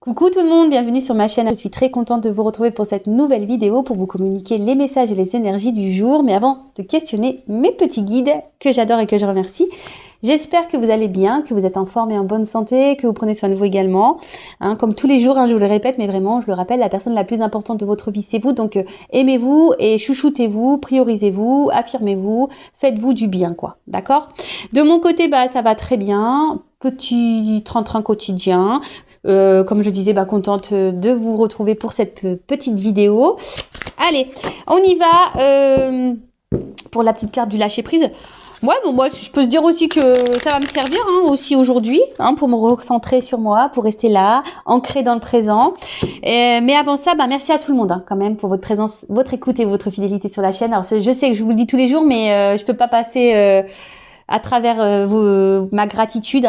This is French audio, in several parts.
Coucou tout le monde, bienvenue sur ma chaîne. Je suis très contente de vous retrouver pour cette nouvelle vidéo pour vous communiquer les messages et les énergies du jour. Mais avant de questionner mes petits guides que j'adore et que je remercie, j'espère que vous allez bien, que vous êtes en forme et en bonne santé, que vous prenez soin de vous également. Comme tous les jours, je vous le répète, mais vraiment, je le rappelle, la personne la plus importante de votre vie, c'est vous. Donc aimez-vous et chouchoutez-vous, priorisez-vous, affirmez-vous, faites-vous du bien, quoi. D'accord? De mon côté, ça va très bien. Petit train-train quotidien. Comme je disais, contente de vous retrouver pour cette petite vidéo. Allez, on y va pour la petite carte du lâcher prise. Ouais, bon, moi, je peux se dire aussi que ça va me servir aussi aujourd'hui, pour me recentrer sur moi, pour rester là, ancré dans le présent. Mais avant ça, donc, tout le monde quand même pour votre présence, votre écoute et votre fidélité sur la chaîne. Alors, je sais que je vous le dis tous les jours, mais je peux pas passer à travers ma gratitude.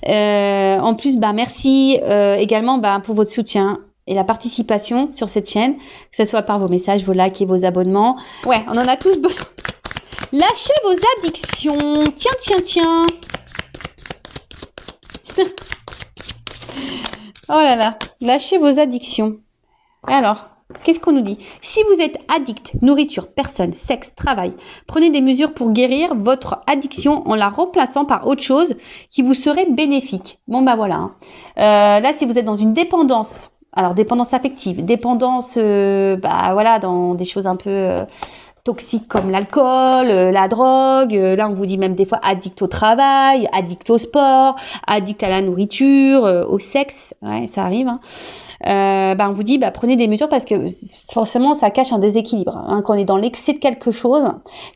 En plus, merci également pour votre soutien et la participation sur cette chaîne, que ce soit par vos messages, vos likes et vos abonnements. Ouais, on en a tous besoin. Lâchez vos addictions. Tiens. Oh là là, lâchez vos addictions. Alors, qu'est-ce qu'on nous dit? Si vous êtes addict, nourriture, personne, sexe, travail, prenez des mesures pour guérir votre addiction en la remplaçant par autre chose qui vous serait bénéfique. Bon, voilà. Là, si vous êtes dans une dépendance, alors dépendance affective, dépendance, dans des choses un peu toxiques comme l'alcool, la drogue. Là, on vous dit même des fois addict au travail, addict au sport, addict à la nourriture, au sexe. Ouais, ça arrive. On vous dit prenez des mesures parce que forcément ça cache un déséquilibre. Quand on est dans l'excès de quelque chose,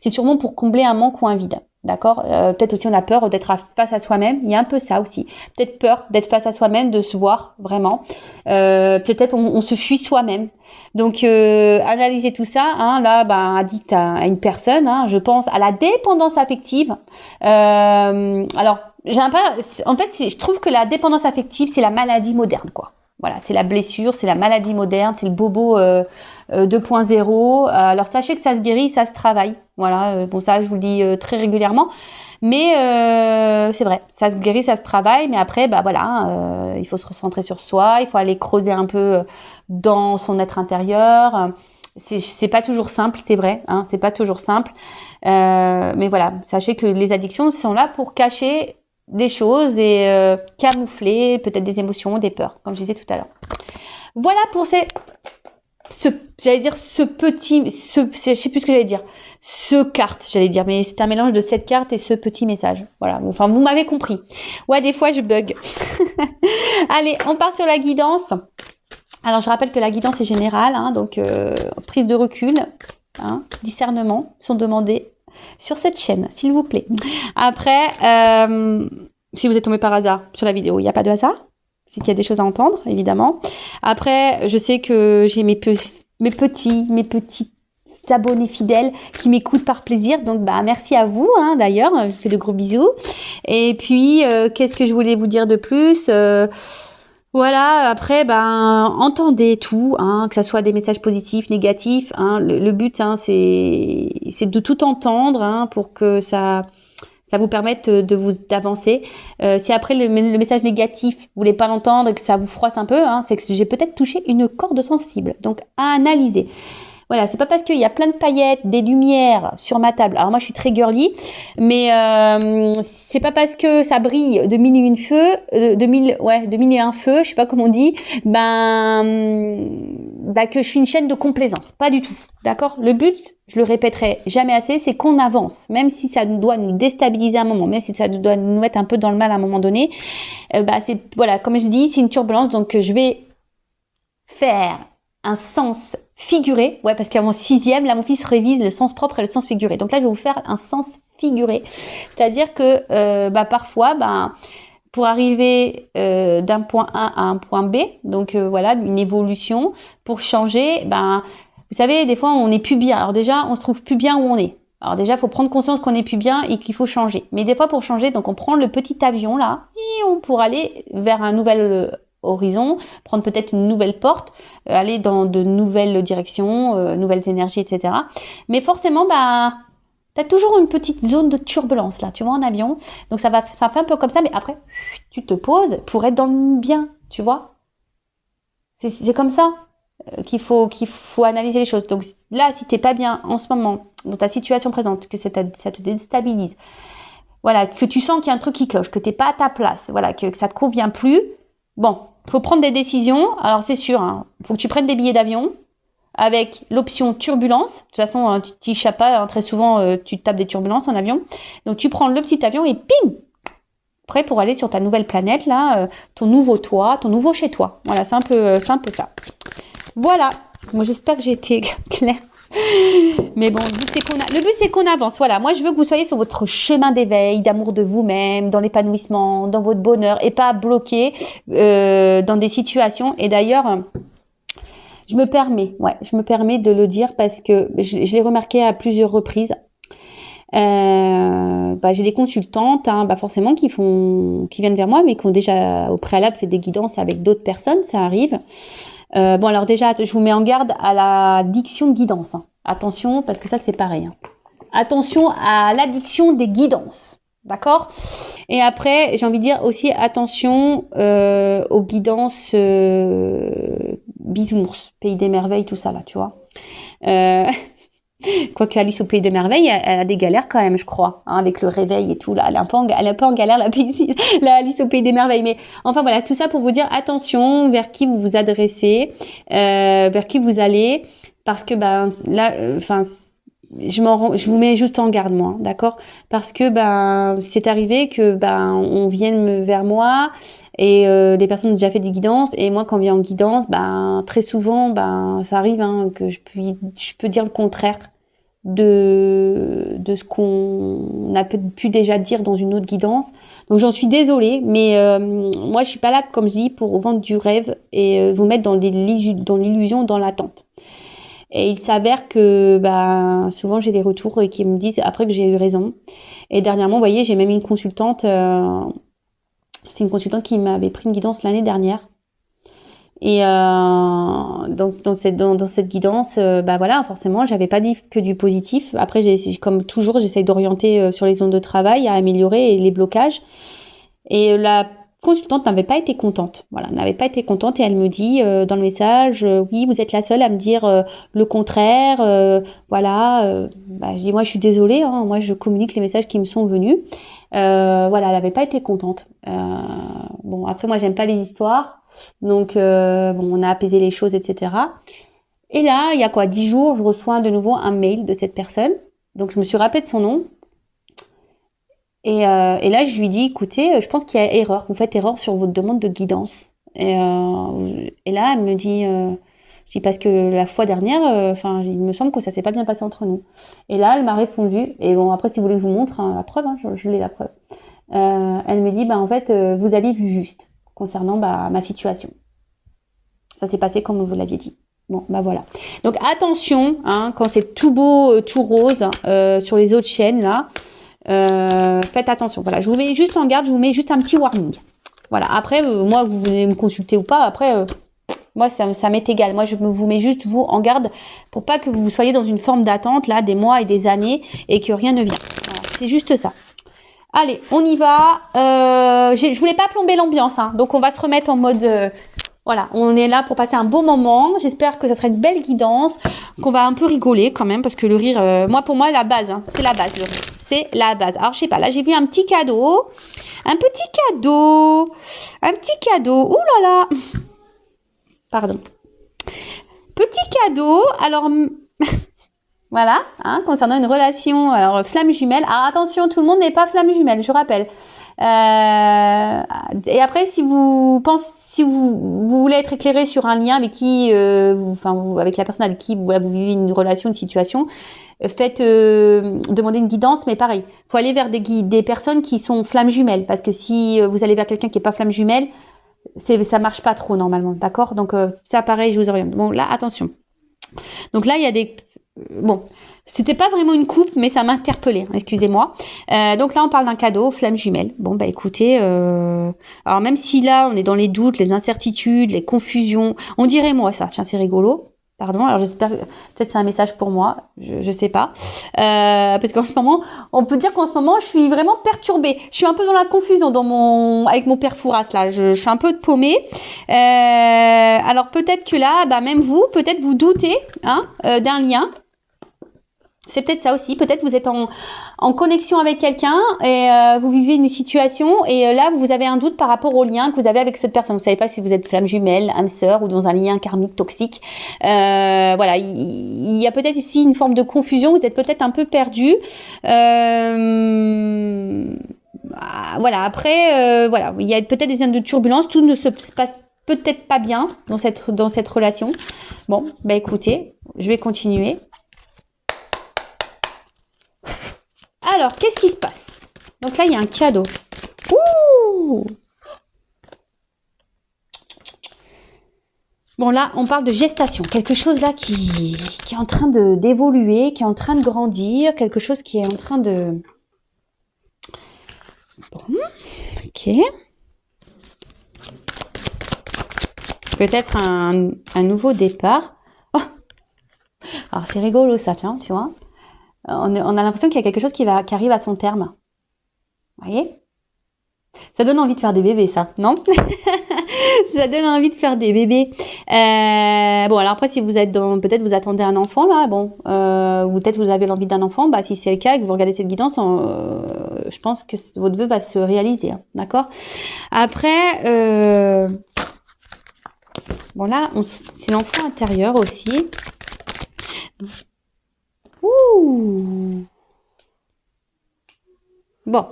c'est sûrement pour combler un manque ou un vide. D'accord. Peut-être aussi on a peur d'être face à soi-même. Il y a un peu ça aussi. Peut-être peur d'être face à soi-même, de se voir vraiment. Peut-être on se fuit soi-même. Donc analysez tout ça. Addict à une personne. Je pense à la dépendance affective. Alors je trouve que la dépendance affective c'est la maladie moderne, quoi. Voilà, c'est la blessure, c'est la maladie moderne, c'est le bobo 2.0. Alors sachez que ça se guérit, ça se travaille. Voilà, ça je vous le dis très régulièrement. Mais c'est vrai, ça se guérit, ça se travaille. Mais après, il faut se recentrer sur soi, il faut aller creuser un peu dans son être intérieur. C'est pas toujours simple, c'est vrai, c'est pas toujours simple. Mais voilà, sachez que les addictions sont là pour cacher des choses et camoufler peut-être des émotions, des peurs, comme je disais tout à l'heure. Voilà pour je sais plus ce que j'allais dire, mais c'est un mélange de cette carte et ce petit message. Voilà, enfin vous m'avez compris. Ouais, des fois je bug. Allez, on part sur la guidance. Alors je rappelle que la guidance est générale, donc prise de recul, discernement sont demandés sur cette chaîne, s'il vous plaît. Après, si vous êtes tombé par hasard sur la vidéo, il n'y a pas de hasard. C'est qu'il y a des choses à entendre, évidemment. Après, je sais que j'ai mes petits abonnés fidèles qui m'écoutent par plaisir. Donc, merci à vous, d'ailleurs. Je vous fais de gros bisous. Et puis, qu'est-ce que je voulais vous dire de plus voilà, après, entendez tout, que ça soit des messages positifs, négatifs. Le but, c'est de tout entendre, pour que ça vous permette d'avancer. Si après le message négatif, vous voulez pas l'entendre et que ça vous froisse un peu, c'est que j'ai peut-être touché une corde sensible. Donc, à analyser. Voilà, c'est pas parce qu'il y a plein de paillettes, des lumières sur ma table. Alors moi, je suis très girly, mais c'est pas parce que ça brille de mille et un feux, je sais pas comment on dit, que je suis une chaîne de complaisance. Pas du tout, d'accord? Le but, je le répéterai jamais assez, c'est qu'on avance, même si ça doit nous déstabiliser à un moment, même si ça doit nous mettre un peu dans le mal à un moment donné. Comme je dis, c'est une turbulence, donc je vais faire un sens figuré, parce qu'à mon 6e, là, mon fils révise le sens propre et le sens figuré. Donc là, je vais vous faire un sens figuré. C'est-à-dire que parfois, pour arriver d'un point A à un point B, donc une évolution, pour changer, vous savez, des fois, on n'est plus bien. Alors déjà, on se trouve plus bien où on est. Alors déjà, il faut prendre conscience qu'on n'est plus bien et qu'il faut changer. Mais des fois, pour changer, donc on prend le petit avion là, pour aller vers un nouvel horizon, prendre peut-être une nouvelle porte, aller dans de nouvelles directions, nouvelles énergies, etc. Mais forcément, t'as toujours une petite zone de turbulence là, tu vois, en avion. Donc ça fait un peu comme ça, mais après, tu te poses pour être dans le bien, tu vois. C'est comme ça qu'il faut analyser les choses. Donc là, si t'es pas bien en ce moment, dans ta situation présente, que ça te déstabilise, voilà, que tu sens qu'il y a un truc qui cloche, que t'es pas à ta place, voilà, que ça te convient plus, bon, faut prendre des décisions. Alors c'est sûr, hein, faut que tu prennes des billets d'avion avec l'option turbulence. De toute façon, tu t'échappes pas, hein, très souvent, tu te tapes des turbulences en avion. Donc tu prends le petit avion et pim, prêt pour aller sur ta nouvelle planète, là, ton nouveau toi, ton nouveau chez toi. Voilà, c'est un peu ça. Voilà. Moi, j'espère que j'ai été claire. Mais bon, le but, c'est qu'on avance. Voilà. Moi, je veux que vous soyez sur votre chemin d'éveil, d'amour de vous-même, dans l'épanouissement, dans votre bonheur, et pas bloqué dans des situations. Et d'ailleurs, je me permets de le dire parce que je l'ai remarqué à plusieurs reprises. J'ai des consultantes, hein, forcément, qui viennent vers moi, mais qui ont déjà au préalable fait des guidances avec d'autres personnes, ça arrive. Alors déjà, je vous mets en garde à la diction de guidance. Hein. Attention, parce que ça, c'est pareil. Hein. Attention à l'addiction des guidances. D'accord ? Et après, j'ai envie de dire aussi attention aux guidances bisounours, Pays des merveilles, tout ça là, tu vois. Quoique Alice au Pays des merveilles, elle a des galères quand même, je crois, hein, avec le réveil et tout. Là, elle est un peu en galère, la Alice au Pays des merveilles. Mais enfin voilà, tout ça pour vous dire attention vers qui vous vous adressez, vers qui vous allez, parce que je vous mets juste en garde moi, d'accord ? Parce que c'est arrivé que on vienne vers moi. Et des personnes ont déjà fait des guidances, et moi quand on vient en guidance, très souvent ça arrive que je peux dire le contraire de ce qu'on a pu déjà dire dans une autre guidance. Donc j'en suis désolée, mais moi je suis pas là, comme je dis, pour vendre du rêve et vous mettre dans l'illusion, dans l'attente. Et il s'avère que souvent j'ai des retours qui me disent après que j'ai eu raison. Et dernièrement, vous voyez, j'ai même une consultante. C'est une consultante qui m'avait pris une guidance l'année dernière. Et dans cette guidance, voilà, forcément, j'avais pas dit que du positif. Après, comme toujours, j'essaye d'orienter sur les zones de travail, à améliorer les blocages. Et la consultante n'avait pas été contente. Voilà, n'avait pas été contente et elle me dit dans le message, oui, vous êtes la seule à me dire le contraire. Je dis moi, je suis désolée. Hein, moi, je communique les messages qui me sont venus. Elle avait pas été contente. Après moi j'aime pas les histoires, donc on a apaisé les choses, etc. Et là, il y a 10 jours, je reçois de nouveau un mail de cette personne. Donc je me suis rappelé de son nom. Et là, je lui dis, écoutez, je pense qu'il y a erreur. Vous faites erreur sur votre demande de guidance. Et là, elle me dit, je dis parce que la fois dernière, il me semble que ça s'est pas bien passé entre nous. Et là, elle m'a répondu. Et bon, après, si vous voulez que je vous montre la preuve, hein, je l'ai la preuve. Elle me dit, vous aviez vu juste concernant ma situation. Ça s'est passé comme vous l'aviez dit. Bon, voilà. Donc attention, hein, quand c'est tout beau, tout rose sur les autres chaînes là, faites attention. Voilà, je vous mets juste en garde, je vous mets juste un petit warning. Voilà. Après, moi, vous venez me consulter ou pas. Après, moi, ça m'est égal. Moi, je vous mets juste vous en garde pour pas que vous soyez dans une forme d'attente là, des mois et des années et que rien ne vient. Voilà, c'est juste ça. Allez, on y va. Je voulais pas plomber l'ambiance, hein, donc on va se remettre en mode. Voilà, on est là pour passer un bon moment. J'espère que ça sera une belle guidance, qu'on va un peu rigoler quand même, parce que le rire, pour moi, la base, hein, c'est la base, le rire. C'est la base. Alors, je sais pas, là, j'ai vu un petit cadeau. Un petit cadeau. Ouh là là. Pardon. Petit cadeau. Alors, voilà, hein, concernant une relation, alors flamme jumelle. Alors attention, tout le monde n'est pas flamme jumelle, je rappelle. Et après, si vous voulez être éclairé sur un lien avec qui, avec la personne avec qui vous vivez une relation, une situation, faites demander une guidance, mais pareil, faut aller vers des personnes qui sont flammes jumelles, parce que si vous allez vers quelqu'un qui est pas flamme jumelle, ça marche pas trop normalement, d'accord ? Donc ça, pareil, je vous oriente. Bon, là, attention. Donc là, il y a des c'était pas vraiment une coupe, mais ça m'a interpellée, excusez-moi. Donc là, on parle d'un cadeau, flamme jumelle. Bon, écoutez, alors même si là, on est dans les doutes, les incertitudes, les confusions, on dirait moi ça, tiens, c'est rigolo. Pardon, alors j'espère, peut-être c'est un message pour moi, je sais pas. Parce qu'en ce moment, on peut dire qu'en ce moment, je suis vraiment perturbée. Je suis un peu dans la confusion avec mon père Fouras, là. Je suis un peu paumée. Alors peut-être que là, bah, même vous, peut-être vous doutez hein, d'un lien. C'est peut-être ça aussi. Peut-être vous êtes en connexion avec quelqu'un et vous vivez une situation et là vous avez un doute par rapport au lien que vous avez avec cette personne. Vous savez pas si vous êtes flamme jumelle, âme sœur ou dans un lien karmique toxique. Voilà, il y a peut-être ici une forme de confusion. Vous êtes peut-être un peu perdu. Voilà. Après, voilà, il y a peut-être des zones de turbulence. Tout ne se passe peut-être pas bien dans cette relation. Bon, bah écoutez, je vais continuer. Alors, qu'est-ce qui se passe? Donc là, il y a un cadeau. Ouh! Bon, là, on parle de gestation. Quelque chose là qui est en train d'évoluer, qui est en train de grandir, quelque chose qui est en train de... Bon, ok. Peut-être un nouveau départ. Oh! Alors, c'est rigolo ça, tiens, tu vois. On a l'impression qu'il y a quelque chose qui arrive à son terme. Vous voyez? Ça donne envie de faire des bébés, ça, non? Ça donne envie de faire des bébés. Bon, alors après, si vous êtes peut-être vous attendez un enfant, là, bon, ou peut-être vous avez l'envie d'un enfant, bah, si c'est le cas et que vous regardez cette guidance, je pense que votre vœu va se réaliser, hein, d'accord? Après, bon, là, c'est l'enfant intérieur aussi. Ouh! Bon.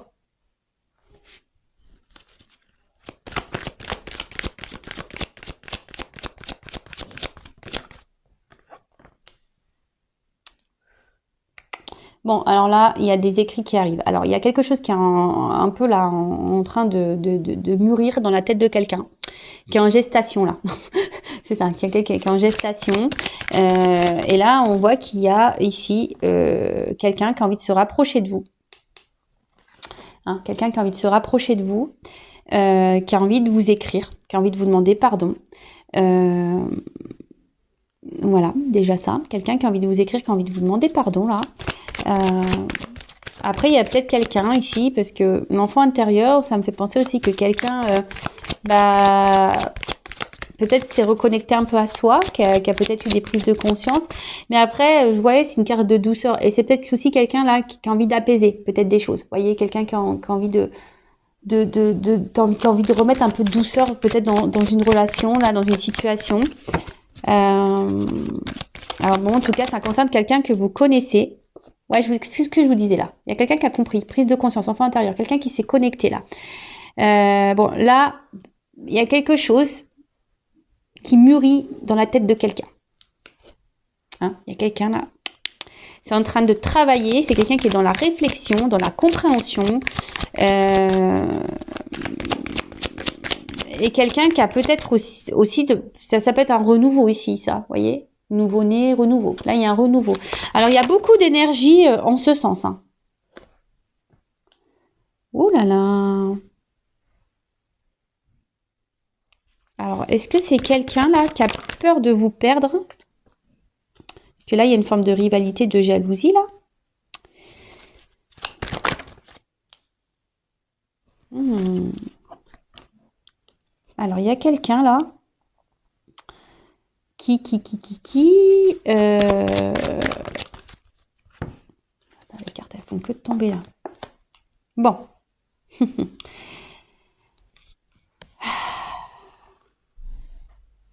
Bon, alors là, il y a des écrits qui arrivent. Alors, il y a quelque chose qui est un peu là, en train de mûrir dans la tête de quelqu'un, qui est en gestation là. C'est ça, quelqu'un qui est en gestation. Et là, on voit qu'il y a ici quelqu'un qui a envie de se rapprocher de vous. Hein, quelqu'un qui a envie de se rapprocher de vous, qui a envie de vous écrire, qui a envie de vous demander pardon. Voilà, déjà ça. Quelqu'un qui a envie de vous écrire, qui a envie de vous demander pardon, là. Après, il y a peut-être quelqu'un ici, parce que l'enfant intérieur, ça me fait penser aussi que quelqu'un, peut-être s'est reconnecté un peu à soi, qui a peut-être eu des prises de conscience. Mais après, je voyais, c'est une carte de douceur. Et c'est peut-être aussi quelqu'un là qui a envie d'apaiser peut-être des choses. Vous voyez, quelqu'un qui a envie qui a envie de remettre un peu de douceur peut-être dans une relation, là, dans une situation. Alors bon, en tout cas, ça concerne quelqu'un que vous connaissez. Ouais, c'est ce que je vous disais là. Il y a quelqu'un qui a compris, prise de conscience, enfant intérieur, quelqu'un qui s'est connecté là. Bon, là, il y a quelque chose qui mûrit dans la tête de quelqu'un. Hein, il y a quelqu'un là. C'est en train de travailler. C'est quelqu'un qui est dans la réflexion, dans la compréhension. Et quelqu'un qui a peut-être aussi ça peut être un renouveau ici, ça, vous voyez, nouveau-né, renouveau. Là, il y a un renouveau. Alors, il y a beaucoup d'énergie en ce sens. Hein. Ouh là là. Alors, est-ce que c'est quelqu'un là qui a peur de vous perdre? Parce que là, il y a une forme de rivalité, de jalousie là. Alors, il y a quelqu'un là les cartes, elles font que de tomber là. Bon.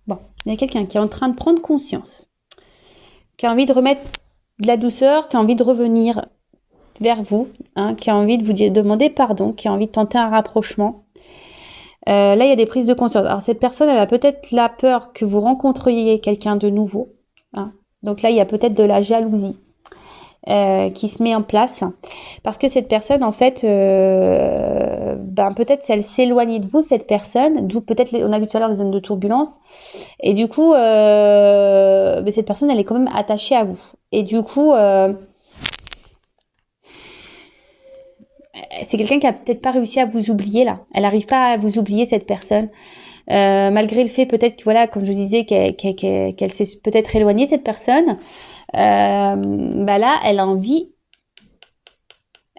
Bon, il y a quelqu'un qui est en train de prendre conscience, qui a envie de remettre de la douceur, qui a envie de revenir vers vous, hein, qui a envie de vous demander pardon, qui a envie de tenter un rapprochement. Là, il y a des prises de conscience. Alors, cette personne, elle a peut-être la peur que vous rencontriez quelqu'un de nouveau. Hein. Donc là, il y a peut-être de la jalousie qui se met en place. Parce que cette personne, en fait, peut-être elle s'éloigne de vous, cette personne. D'où peut-être, on a vu tout à l'heure les zones de turbulence. Et du coup, cette personne, elle est quand même attachée à vous. Et du coup... c'est quelqu'un qui a peut-être pas réussi à vous oublier là. Elle n'arrive pas à vous oublier, cette personne. malgré le fait peut-être que voilà, comme je vous disais, qu'elle s'est peut-être éloignée cette personne, bah là, elle a envie,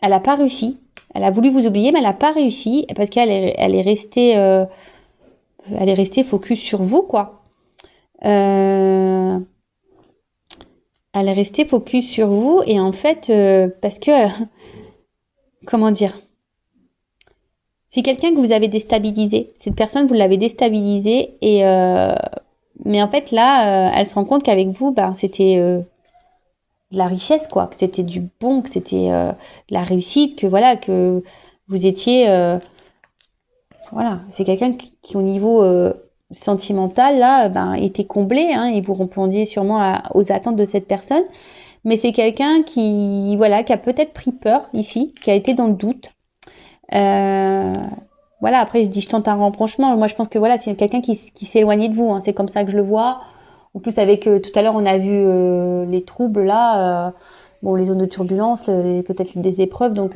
elle n'a pas réussi. Elle a voulu vous oublier, mais elle n'a pas réussi parce elle est restée focus sur vous, quoi. Elle est restée focus sur vous et en fait, parce que, comment dire, c'est quelqu'un que vous avez déstabilisé. Cette personne, vous l'avez déstabilisée et mais en fait là, elle se rend compte qu'avec vous, ben c'était de la richesse, quoi, que c'était du bon, que c'était de la réussite, que voilà, que vous étiez, voilà, c'est quelqu'un qui au niveau sentimental là, ben était comblé, hein, et vous répondiez sûrement aux attentes de cette personne. Mais c'est quelqu'un qui, voilà, qui a peut-être pris peur ici, qui a été dans le doute. Voilà, après je dis je tente un rapprochement. Moi je pense que voilà, c'est quelqu'un qui s'est éloigné de vous, hein. C'est comme ça que je le vois. En plus avec tout à l'heure on a vu les troubles là, bon les zones de turbulence, peut-être des épreuves. Donc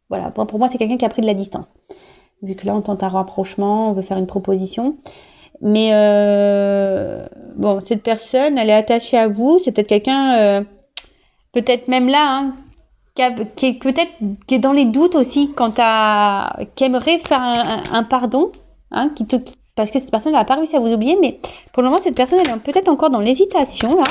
voilà, pour moi c'est quelqu'un qui a pris de la distance. Vu que là on tente un rapprochement, on veut faire une proposition. Mais bon, cette personne, elle est attachée à vous. C'est peut-être quelqu'un, peut-être même là, hein, qui est peut-être qui est dans les doutes aussi qui aimerait faire un pardon, hein, parce que cette personne n'a pas réussi à vous oublier, mais pour le moment cette personne elle est peut-être encore dans l'hésitation là.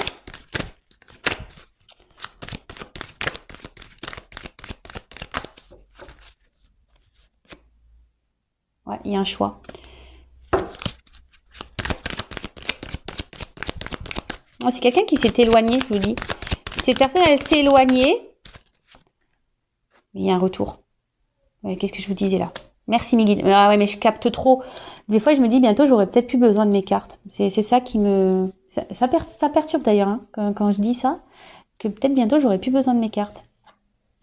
Ouais, il y a un choix. C'est quelqu'un qui s'est éloigné, je vous dis. Cette personne elle s'est éloignée. Il y a un retour. Ouais, qu'est-ce que je vous disais là? Merci mes guides. Ah ouais, mais je capte trop. Des fois, je me dis bientôt, j'aurais peut-être plus besoin de mes cartes. C'est ça qui me... Ça perturbe d'ailleurs, hein, quand je dis ça, que peut-être bientôt, j'aurais plus besoin de mes cartes.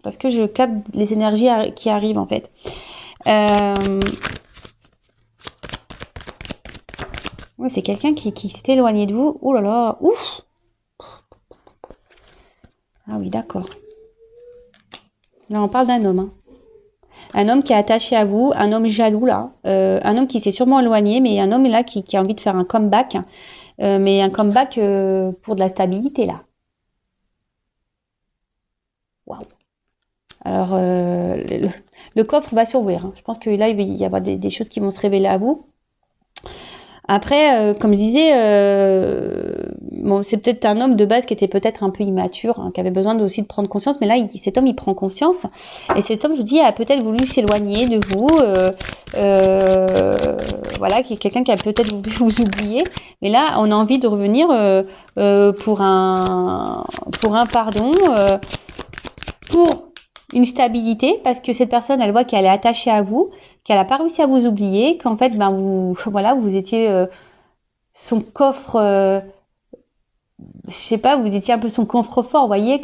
Parce que je capte les énergies qui arrivent, en fait. Ouais, c'est quelqu'un qui s'est éloigné de vous. Oh là là, ouf! Ah oui, d'accord. Là, on parle d'un homme, hein. Un homme qui est attaché à vous, un homme jaloux là, un homme qui s'est sûrement éloigné, mais un homme là qui a envie de faire un comeback, mais un comeback pour de la stabilité là. Waouh. Alors le coffre va s'ouvrir, hein. Je pense que là il va y avoir des choses qui vont se révéler à vous. Après, comme je disais, bon, c'est peut-être un homme de base qui était peut-être un peu immature, hein, qui avait besoin aussi de prendre conscience. Mais là, cet homme, il prend conscience. Et cet homme, je vous dis, a peut-être voulu s'éloigner de vous. Voilà, qui est quelqu'un qui a peut-être voulu vous oublier. Mais là, on a envie de revenir pour un pardon, pour une stabilité, parce que cette personne, elle voit qu'elle est attachée à vous, qu'elle n'a pas réussi à vous oublier, qu'en fait, ben vous étiez son coffre, je sais pas, vous étiez un peu son coffre-fort, vous voyez,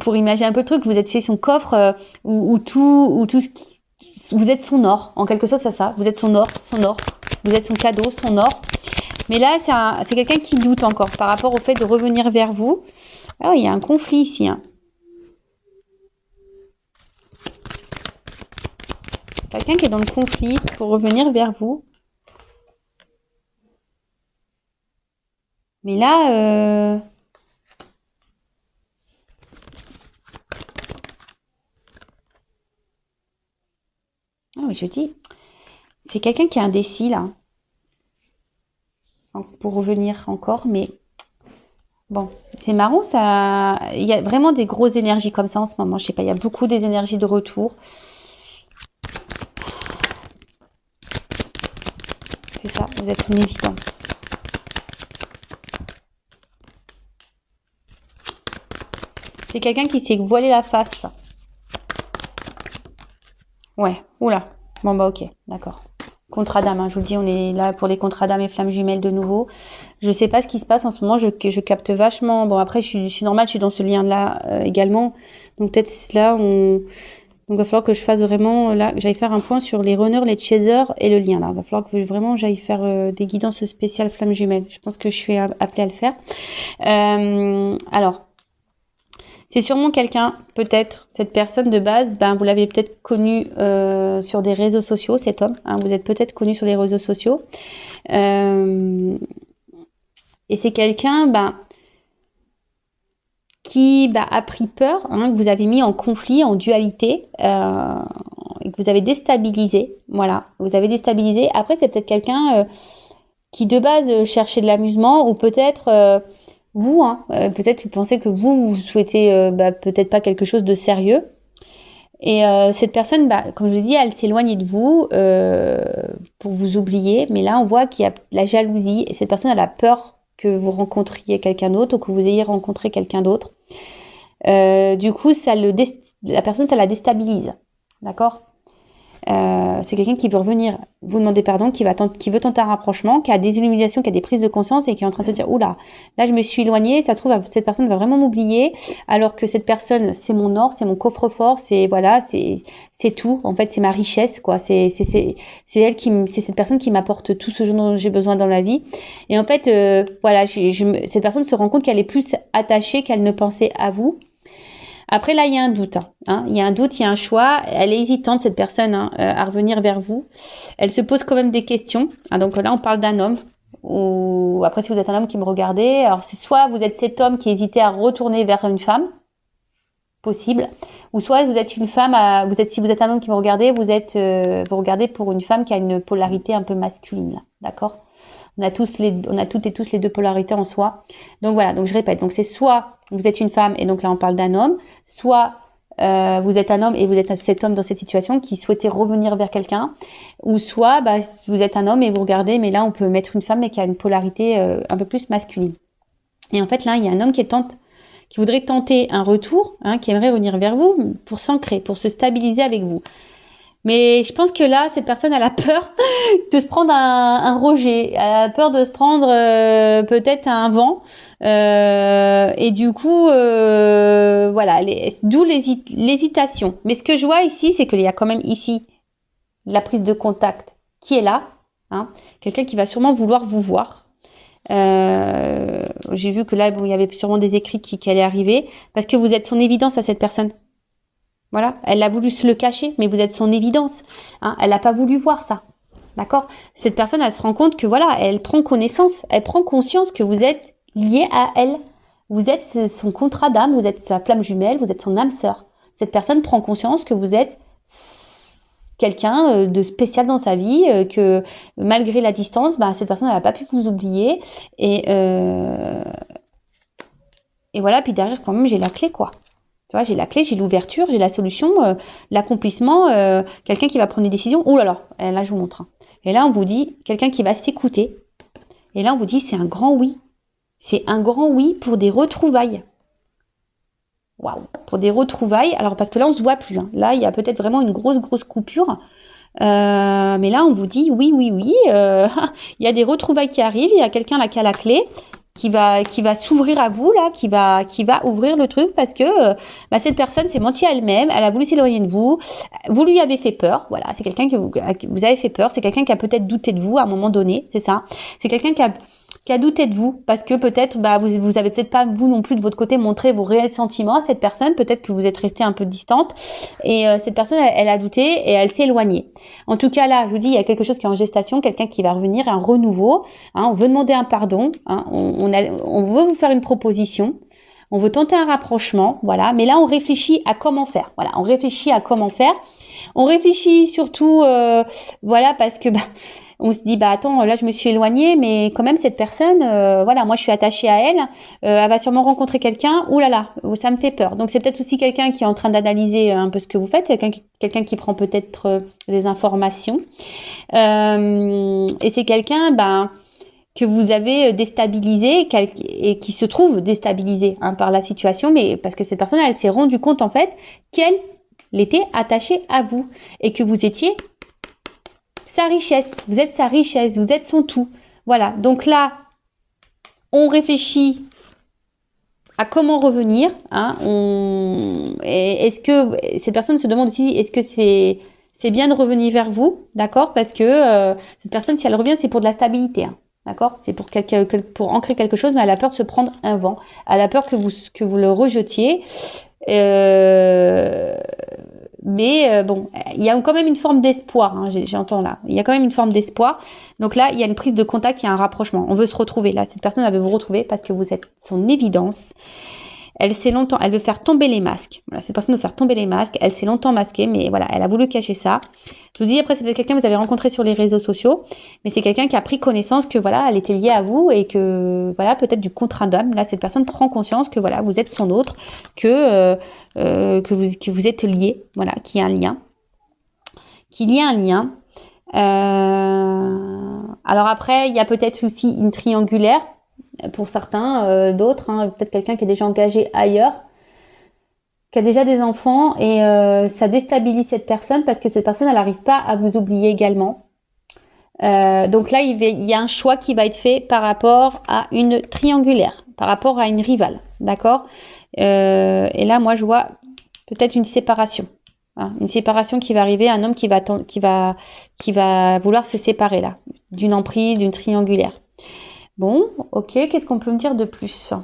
pour imaginer un peu le truc, vous étiez son coffre où tout ce qui, vous êtes son or, en quelque sorte, c'est ça, vous êtes son or, vous êtes son cadeau, son or. Mais là, c'est quelqu'un qui doute encore par rapport au fait de revenir vers vous. Ah, il y a un conflit ici, hein. Quelqu'un qui est dans le conflit pour revenir vers vous. Mais là, ah oui, je dis, c'est quelqu'un qui est indécis là, pour revenir encore. Mais bon, c'est marrant, ça. Il y a vraiment des grosses énergies comme ça en ce moment. Je sais pas, il y a beaucoup des énergies de retour. C'est ça, vous êtes une évidence. C'est quelqu'un qui s'est voilé la face. Ouais, oula. Bon bah ok, d'accord. Contrat d'âme, hein, je vous le dis, on est là pour les contrats d'âme et flammes jumelles de nouveau. Je sais pas ce qui se passe en ce moment, je capte vachement. Bon après, je suis normale, je suis dans ce lien-là également. Donc peut-être là, donc il va falloir que je fasse vraiment, là, que j'aille faire un point sur les runners, les chasers et le lien là. Il va falloir que vraiment j'aille faire des guidances spéciales flammes jumelles. Je pense que je suis appelée à le faire. Alors, C'est sûrement quelqu'un, peut-être, cette personne de base, ben, vous l'avez peut-être connu sur des réseaux sociaux, cet homme. Hein, vous êtes peut-être connu sur les réseaux sociaux. Et c'est quelqu'un qui a pris peur, hein, que vous avez mis en conflit, en dualité, et que vous avez déstabilisé. Voilà, vous avez déstabilisé. Après, c'est peut-être quelqu'un qui de base cherchait de l'amusement, ou peut-être vous, hein, peut-être vous pensez que vous souhaitez peut-être pas quelque chose de sérieux. Et cette personne, comme je vous ai dit, elle s'éloigne de vous pour vous oublier. Mais là, on voit qu'il y a la jalousie. Et cette personne, elle a peur que vous rencontriez quelqu'un d'autre ou que vous ayez rencontré quelqu'un d'autre. Du coup, la personne, ça la déstabilise. D'accord ? C'est quelqu'un qui veut revenir vous demander pardon, qui veut tenter un rapprochement, qui a des illuminations, qui a des prises de conscience et qui est en train de se dire oula, là je me suis éloignée, ça se trouve cette personne va vraiment m'oublier, alors que cette personne c'est mon or, c'est mon coffre-fort, c'est tout, en fait c'est ma richesse quoi, c'est cette personne qui m'apporte tout ce dont j'ai besoin dans la vie. Et en fait cette personne se rend compte qu'elle est plus attachée qu'elle ne pensait à vous. Après, là, il y a un doute. Hein. Il y a un doute, il y a un choix. Elle est hésitante, cette personne, à revenir vers vous. Elle se pose quand même des questions. Hein, donc là, on parle d'un homme. Ou après, si vous êtes un homme qui me regardez, alors c'est soit vous êtes cet homme qui hésitait à retourner vers une femme, possible, ou soit vous êtes une femme, si vous êtes un homme qui me regardez, vous regardez pour une femme qui a une polarité un peu masculine. Là, d'accord ? On a toutes et tous les deux polarités en soi. Donc voilà, donc je répète. Donc c'est soit vous êtes une femme et donc là on parle d'un homme, soit vous êtes un homme et vous êtes cet homme dans cette situation qui souhaitait revenir vers quelqu'un, ou soit vous êtes un homme et vous regardez, mais là on peut mettre une femme mais qui a une polarité un peu plus masculine. Et en fait là il y a un homme qui voudrait tenter un retour, hein, qui aimerait revenir vers vous pour s'ancrer, pour se stabiliser avec vous. Mais je pense que là, cette personne, elle a peur de se prendre un rejet. Elle a peur de se prendre peut-être un vent. Et du coup, voilà, d'où l'hésitation. Mais ce que je vois ici, c'est qu'il y a quand même ici la prise de contact qui est là. Hein, quelqu'un qui va sûrement vouloir vous voir. J'ai vu que là, il y avait sûrement des écrits qui allaient arriver. Parce que vous êtes son évidence à cette personne. Voilà, elle a voulu se le cacher, mais vous êtes son évidence. Hein, elle n'a pas voulu voir ça. D'accord ? Cette personne, elle se rend compte que voilà, elle prend conscience que vous êtes lié à elle. Vous êtes son contrat d'âme, vous êtes sa flamme jumelle, vous êtes son âme sœur. Cette personne prend conscience que vous êtes quelqu'un de spécial dans sa vie, que malgré la distance, cette personne, elle n'a pas pu vous oublier. Et voilà, puis derrière, quand même, j'ai la clé, quoi. Tu vois, j'ai la clé, j'ai l'ouverture, j'ai la solution, l'accomplissement, quelqu'un qui va prendre des décisions. Oh là là, je vous montre. Et là, on vous dit, quelqu'un qui va s'écouter. Et là, on vous dit, c'est un grand oui. C'est un grand oui pour des retrouvailles. Waouh, pour des retrouvailles. Alors, parce que là, on se voit plus. Hein. Là, il y a peut-être vraiment une grosse coupure. Mais là, on vous dit, oui. Il y a des retrouvailles qui arrivent. Il y a quelqu'un là qui a la clé. Qui va s'ouvrir à vous là, qui va ouvrir le truc parce que cette personne s'est mentie à elle-même, elle a voulu s'éloigner de vous, vous lui avez fait peur, voilà, c'est quelqu'un que vous avez fait peur, c'est quelqu'un qui a peut-être douté de vous à un moment donné, c'est ça, c'est quelqu'un qui a douté de vous parce que peut-être vous avez peut-être pas vous non plus de votre côté montré vos réels sentiments à cette personne, peut-être que vous êtes resté un peu distante et cette personne elle a douté et elle s'est éloignée. En tout cas là, je vous dis, il y a quelque chose qui est en gestation, quelqu'un qui va revenir, un renouveau, hein, on veut demander un pardon, hein, on veut vous faire une proposition. On veut tenter un rapprochement, voilà, mais là on réfléchit à comment faire. Voilà, on réfléchit à comment faire. On réfléchit surtout voilà parce que on se dit attends, là je me suis éloignée, mais quand même cette personne voilà, moi je suis attachée à elle, elle va sûrement rencontrer quelqu'un, ouh là là, ça me fait peur. Donc c'est peut-être aussi quelqu'un qui est en train d'analyser un peu ce que vous faites, quelqu'un qui prend peut-être des informations. Et c'est quelqu'un que vous avez déstabilisé et qui se trouve déstabilisé par la situation, mais parce que cette personne elle s'est rendue compte en fait qu'elle était attachée à vous et que vous étiez sa richesse, vous êtes sa richesse, vous êtes son tout. Voilà, donc là, on réfléchit à comment revenir. Hein, est-ce que cette personne se demande aussi, est-ce que c'est bien de revenir vers vous, d'accord? Parce que cette personne, si elle revient, c'est pour de la stabilité. Hein. D'accord? C'est pour ancrer quelque chose, mais elle a peur de se prendre un vent. Elle a peur que vous le rejetiez. Mais bon, il y a quand même une forme d'espoir, hein, j'entends là. Il y a quand même une forme d'espoir. Donc là, il y a une prise de contact, il y a un rapprochement. On veut se retrouver. Là, cette personne, elle veut vous retrouver parce que vous êtes son évidence. Elle veut faire tomber les masques. Voilà, cette personne veut faire tomber les masques. Elle s'est longtemps masquée, mais voilà, elle a voulu cacher ça. Je vous dis, après, c'est peut-être quelqu'un que vous avez rencontré sur les réseaux sociaux, mais c'est quelqu'un qui a pris connaissance que voilà, elle était liée à vous et que voilà, peut-être du contrat d'âme. Là, cette personne prend conscience que voilà, vous êtes son autre, que vous êtes liés, voilà, qu'il y a un lien, Alors après, il y a peut-être aussi une triangulaire. Pour certains, d'autres, hein, peut-être quelqu'un qui est déjà engagé ailleurs, qui a déjà des enfants et ça déstabilise cette personne parce que cette personne, elle n'arrive pas à vous oublier également. Donc là, il y a un choix qui va être fait par rapport à une triangulaire, par rapport à une rivale, d'accord? Et là, moi, je vois peut-être une séparation. Hein, une séparation qui va arriver, un homme qui va vouloir se séparer là, d'une emprise, d'une triangulaire. Bon, ok, qu'est-ce qu'on peut me dire de plus?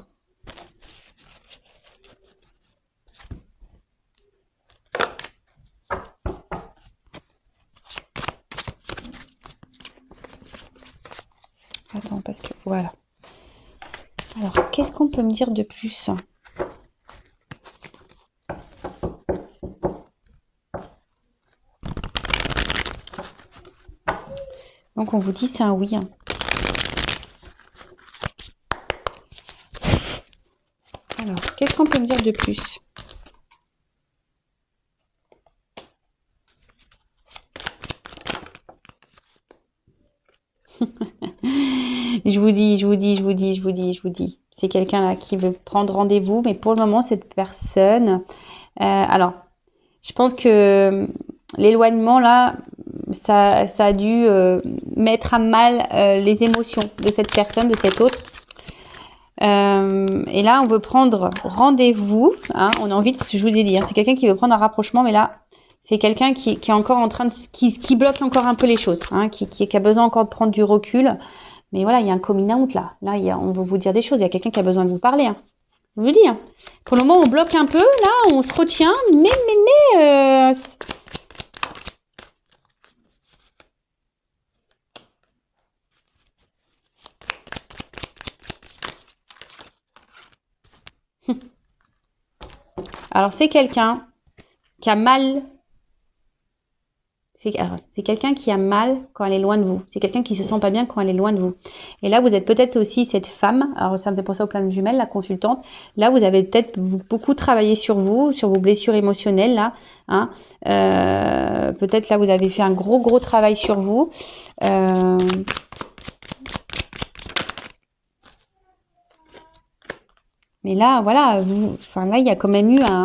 Attends, parce que voilà. Alors, qu'est-ce qu'on peut me dire de plus? Donc, on vous dit c'est un oui. Hein. Alors, qu'est-ce qu'on peut me dire de plus? Je vous dis. C'est quelqu'un là qui veut prendre rendez-vous, mais pour le moment, cette personne... alors, je pense que l'éloignement là, ça a dû mettre à mal les émotions de cette personne, de cet autre. Et là, on veut prendre rendez-vous. Hein, on a envie de, je vous ai dit, hein, c'est quelqu'un qui veut prendre un rapprochement, mais là, c'est quelqu'un qui est encore en train de, qui bloque encore un peu les choses, hein, qui a besoin encore de prendre du recul. Mais voilà, il y a un coming out là. Là, on veut vous dire des choses. Il y a quelqu'un qui a besoin de vous parler. Hein. Je vous dis. Hein. Pour le moment, on bloque un peu. Là, on se retient. Mais. Alors, c'est quelqu'un qui a mal. C'est quelqu'un qui a mal quand elle est loin de vous. C'est quelqu'un qui se sent pas bien quand elle est loin de vous. Et là, vous êtes peut-être aussi cette femme. Alors, ça me fait penser au plan de jumelles, la consultante. Là, vous avez peut-être beaucoup travaillé sur vous, sur vos blessures émotionnelles, là. Hein. Peut-être là, vous avez fait un gros travail sur vous. Mais là, voilà. Là, il y a quand même eu un...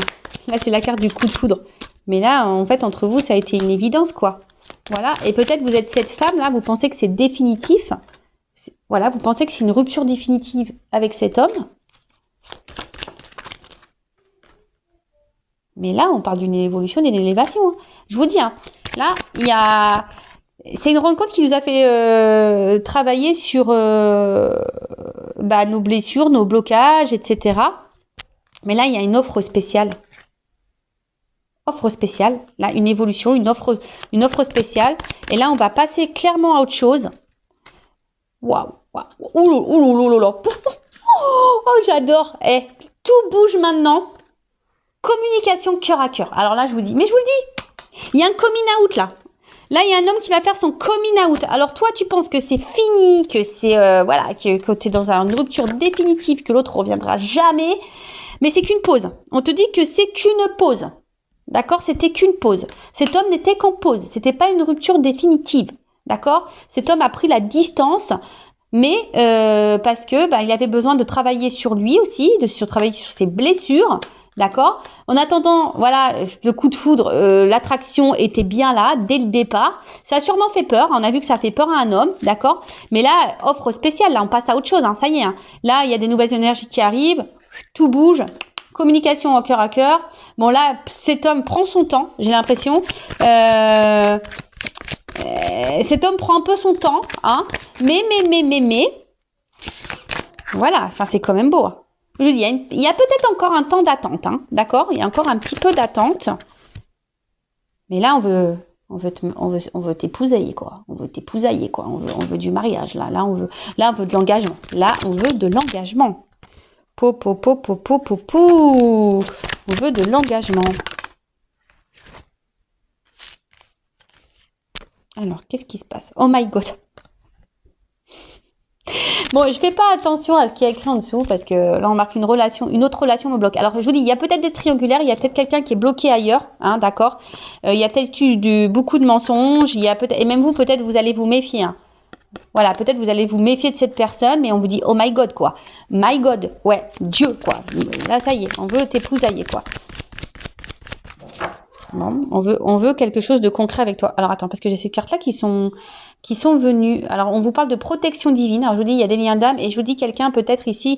Là, c'est la carte du coup de foudre. Mais là, en fait, entre vous, ça a été une évidence, quoi. Voilà. Et peut-être vous êtes cette femme-là, vous pensez que c'est définitif. Voilà, vous pensez que c'est une rupture définitive avec cet homme. Mais là, on parle d'une évolution, d'une élévation. Hein. Je vous dis, hein, là, il y a... C'est une rencontre qui nous a fait travailler sur nos blessures, nos blocages, etc. Mais là, il y a une offre spéciale. Offre spéciale, là, une évolution, une offre spéciale. Et là, on va passer clairement à autre chose. Waouh, ouh. Oh, j'adore. Tout bouge maintenant. Communication cœur à cœur. Alors là, je vous dis, mais je vous le dis, il y a un coming out là. Là, il y a un homme qui va faire son coming out. Alors toi, tu penses que c'est fini, que c'est que tu es dans une rupture définitive, que l'autre reviendra jamais. Mais c'est qu'une pause. On te dit que c'est qu'une pause. D'accord? C'était qu'une pause. Cet homme n'était qu'en pause. C'était pas une rupture définitive. D'accord? Cet homme a pris la distance, mais parce que il avait besoin de travailler sur lui aussi, travailler sur ses blessures. D'accord? En attendant, voilà, le coup de foudre, l'attraction était bien là dès le départ. Ça a sûrement fait peur. On a vu que ça fait peur à un homme, d'accord? Mais là, offre spéciale. Là, on passe à autre chose. Hein, ça y est. Hein. Là, il y a des nouvelles énergies qui arrivent. Tout bouge. Communication en cœur à cœur. Bon là, cet homme prend son temps, j'ai l'impression. cet homme prend un peu son temps, hein, mais, voilà, enfin, c'est quand même beau. Hein. Je dis, il y a peut-être encore un temps d'attente, hein, d'accord? Il y a encore un petit peu d'attente. Mais là, on veut t'épousailler, quoi. On veut t'épousailler, quoi. On veut du mariage, là. Là, on veut de l'engagement. Là, on veut de l'engagement. On veut de l'engagement. Alors, qu'est-ce qui se passe? Oh my God. Bon, je fais pas attention à ce qui est écrit en dessous parce que là, on marque une autre relation me bloque. Alors, je vous dis, il y a peut-être des triangulaires, il y a peut-être quelqu'un qui est bloqué ailleurs, hein, d'accord. Il y a peut-être eu beaucoup de mensonges, il y a peut-être, et même vous, peut-être, vous allez vous méfier. Hein. Voilà, peut-être vous allez vous méfier de cette personne, mais on vous dit, oh my God, quoi. My God, ouais, Dieu, quoi. Là, ça y est, on veut t'épousailler, quoi. Bon, on veut quelque chose de concret avec toi. Alors attends, parce que j'ai ces cartes-là qui sont venues. Alors on vous parle de protection divine. Alors je vous dis, il y a des liens d'âme et je vous dis quelqu'un peut-être ici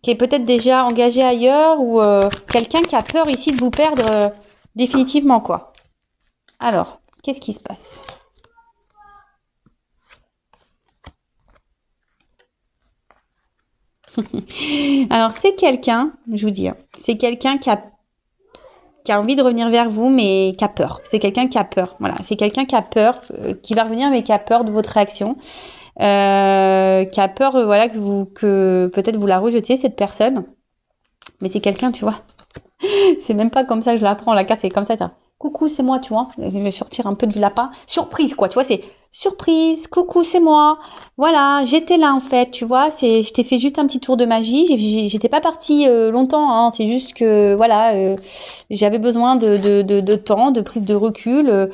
qui est peut-être déjà engagé ailleurs ou quelqu'un qui a peur ici de vous perdre définitivement, quoi. Alors, qu'est-ce qui se passe? Alors c'est quelqu'un, je vous dis, hein, c'est quelqu'un qui a envie de revenir vers vous, mais qui a peur. C'est quelqu'un qui a peur. Voilà, c'est quelqu'un qui a peur, qui va revenir, mais qui a peur de votre réaction, qui a peur, voilà, que peut-être vous la rejetiez cette personne. Mais c'est quelqu'un, tu vois. C'est même pas comme ça que je la prends. La carte, c'est comme ça. Coucou, c'est moi, tu vois. Je vais sortir un peu du lapin. Surprise, quoi. Tu vois, c'est surprise. Coucou, c'est moi. Voilà, j'étais là en fait. Tu vois, je t'ai fait juste un petit tour de magie. J'étais pas partie longtemps. Hein. C'est juste que voilà, j'avais besoin de temps, de prise de recul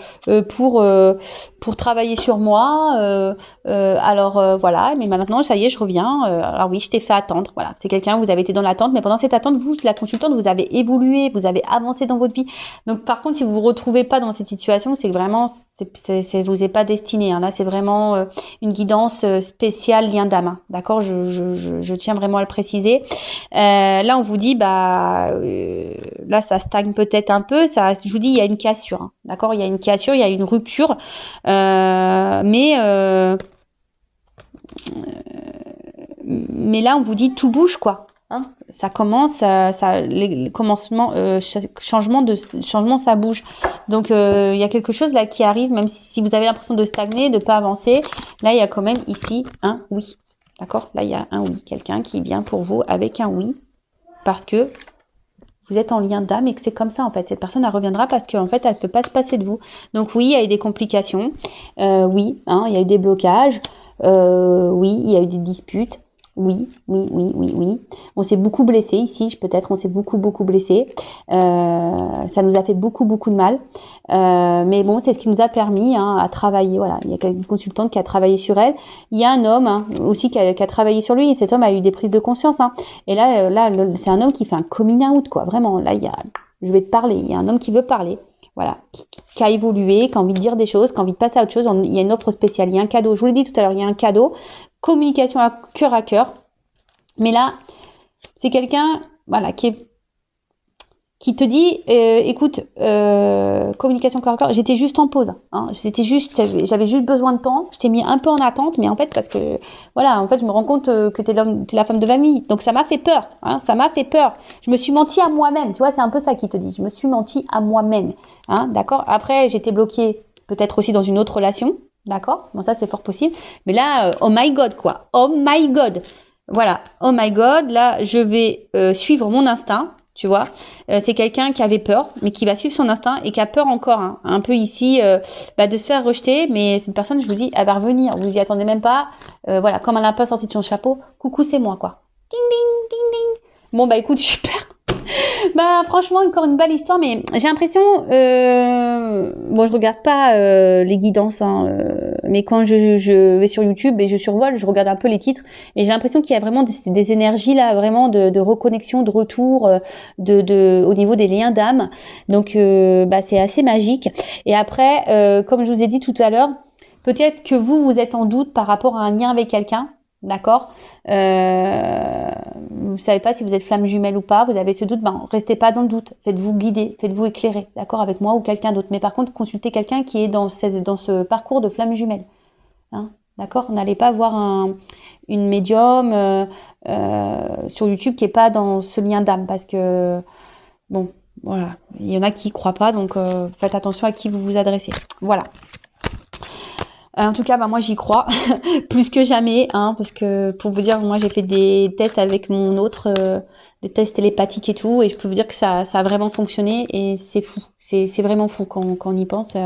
pour travailler sur moi. Alors voilà. Mais maintenant, ça y est, je reviens. Alors oui, je t'ai fait attendre. Voilà, c'est quelqu'un. Vous avez été dans l'attente, mais pendant cette attente, vous, la consultante, vous avez évolué, vous avez avancé dans votre vie. Donc par contre, si vous vous retrouvez pas dans cette situation, c'est que vraiment, vous est pas destiné. Hein. Là, c'est vraiment une guidance spéciale lien d'âme. Hein. D'accord, je tiens vraiment à le préciser. Là, on vous dit, là, ça stagne peut-être un peu. Ça, je vous dis, il y a une cassure. Hein. D'accord, il y a une cassure, il y a une rupture, mais là, on vous dit tout bouge, quoi. Hein, ça commence, les commencements, changement, ça bouge. Donc il y a quelque chose là qui arrive, même si vous avez l'impression de stagner, de pas avancer. Là, il y a quand même ici un oui. D'accord? Là, il y a un oui. Quelqu'un qui vient pour vous avec un oui, parce que vous êtes en lien d'âme et que c'est comme ça en fait. Cette personne, elle reviendra parce qu'en fait, elle ne peut pas se passer de vous. Donc oui, il y a eu des complications. Oui, hein, il y a eu des blocages. Oui, il y a eu des disputes. Oui. On s'est beaucoup blessé ici, peut-être. On s'est beaucoup blessé. Ça nous a fait beaucoup de mal. Mais bon, c'est ce qui nous a permis à travailler. Voilà, il y a une consultante qui a travaillé sur elle. Il y a un homme aussi qui a travaillé sur lui. Et cet homme a eu des prises de conscience. Et là, c'est un homme qui fait un coming out, quoi. Vraiment, là, je vais te parler. Il y a un homme qui veut parler. Voilà, qui a évolué, qui a envie de dire des choses, qui a envie de passer à autre chose. Il y a une offre spéciale, il y a un cadeau. Je vous l'ai dit tout à l'heure, il y a un cadeau. Communication à cœur. Mais là, c'est quelqu'un, voilà, qui te dit, écoute, communication cœur à cœur, j'étais juste en pause. Hein, j'avais juste besoin de temps. Je t'ai mis un peu en attente, mais en fait, parce que, voilà, en fait, je me rends compte que t'es la femme de ma vie. Donc, ça m'a fait peur. Hein, ça m'a fait peur. Je me suis menti à moi-même. Tu vois, c'est un peu ça qui te dit. Je me suis menti à moi-même. Hein, d'accord? Après, j'étais bloquée peut-être aussi dans une autre relation. D'accord? Bon, ça, c'est fort possible. Mais là, oh my God, quoi. Oh my God. Voilà. Oh my God. Là, je vais suivre mon instinct. Tu vois, c'est quelqu'un qui avait peur, mais qui va suivre son instinct et qui a peur encore, un peu ici, de se faire rejeter. Mais cette personne, je vous dis, elle va revenir. Vous y attendez même pas. Voilà, comme elle n'a pas sorti de son chapeau, coucou, c'est moi, quoi. Ding, ding, ding, ding. Bon, écoute, super. Franchement, encore une belle histoire, mais j'ai l'impression, je regarde pas les guidances, mais quand je vais sur YouTube et je survole, je regarde un peu les titres et j'ai l'impression qu'il y a vraiment des énergies là, vraiment de reconnexion, de retour, au niveau des liens d'âme. Donc, c'est assez magique. Et après, comme je vous ai dit tout à l'heure, peut-être que vous êtes en doute par rapport à un lien avec quelqu'un. d'accord. Vous savez pas si vous êtes flamme jumelle ou pas, vous avez ce doute, ben restez pas dans le doute, faites-vous guider, faites-vous éclairer, d'accord, avec moi ou quelqu'un d'autre. Mais par contre, consultez quelqu'un qui est dans ce parcours de flamme jumelle, hein, d'accord. N'allez pas voir une médium sur YouTube qui est pas dans ce lien d'âme, parce que bon, voilà, il y en a qui y croient pas, donc faites attention à qui vous vous adressez. Voilà. En tout cas, bah moi j'y crois plus que jamais, hein, parce que pour vous dire, moi j'ai fait des tests avec mon autre, des tests télépathiques et tout, et je peux vous dire que ça a vraiment fonctionné, et c'est fou, c'est vraiment fou quand on y pense.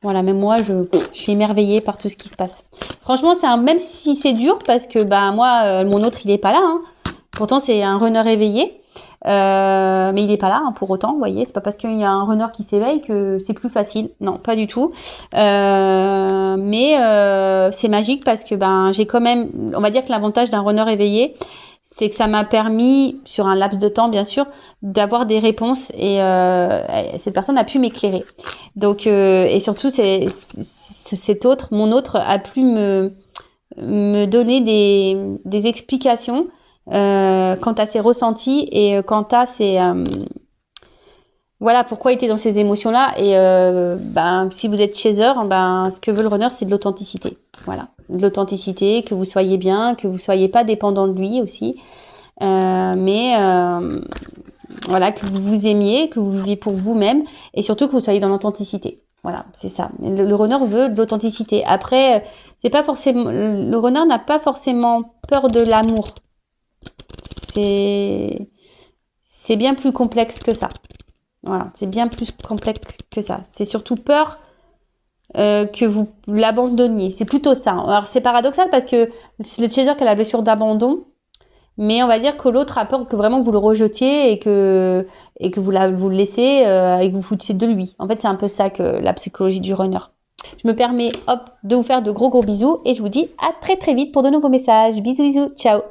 Voilà, même moi je suis émerveillée par tout ce qui se passe. Franchement, même si c'est dur, parce que bah moi mon autre il est pas là, hein. Pourtant c'est un runner éveillé. Mais il est pas là, hein, pour autant, vous voyez, c'est pas parce qu'il y a un runner qui s'éveille que c'est plus facile, non, pas du tout. Mais c'est magique parce que ben j'ai quand même, on va dire que l'avantage d'un runner éveillé, c'est que ça m'a permis, sur un laps de temps bien sûr, d'avoir des réponses, et cette personne a pu m'éclairer. Donc et surtout mon autre a pu me donner des explications quant à ses ressentis, et quant à ses voilà, pourquoi il était dans ces émotions-là. Et ben si vous êtes chaser, ben ce que veut le runner, c'est de l'authenticité. Voilà, de l'authenticité, que vous soyez bien, que vous soyez pas dépendant de lui aussi, mais voilà, que vous vous aimiez, que vous viviez pour vous-même, et surtout que vous soyez dans l'authenticité. Voilà, c'est ça. Le runner veut de l'authenticité. Après, c'est pas forcément, le runner n'a pas forcément peur de l'amour. C'est bien plus complexe que ça. Voilà, c'est bien plus complexe que ça. C'est surtout peur que vous l'abandonniez. C'est plutôt ça. Alors c'est paradoxal parce que c'est le chaser qui a la blessure d'abandon, mais on va dire que l'autre a peur que vraiment vous le rejetiez, et que vous le laissez et que vous foutiez de lui. En fait, c'est un peu ça que la psychologie du runner. Je me permets de vous faire de gros bisous, et je vous dis à très très vite pour de nouveaux messages. Bisous, ciao.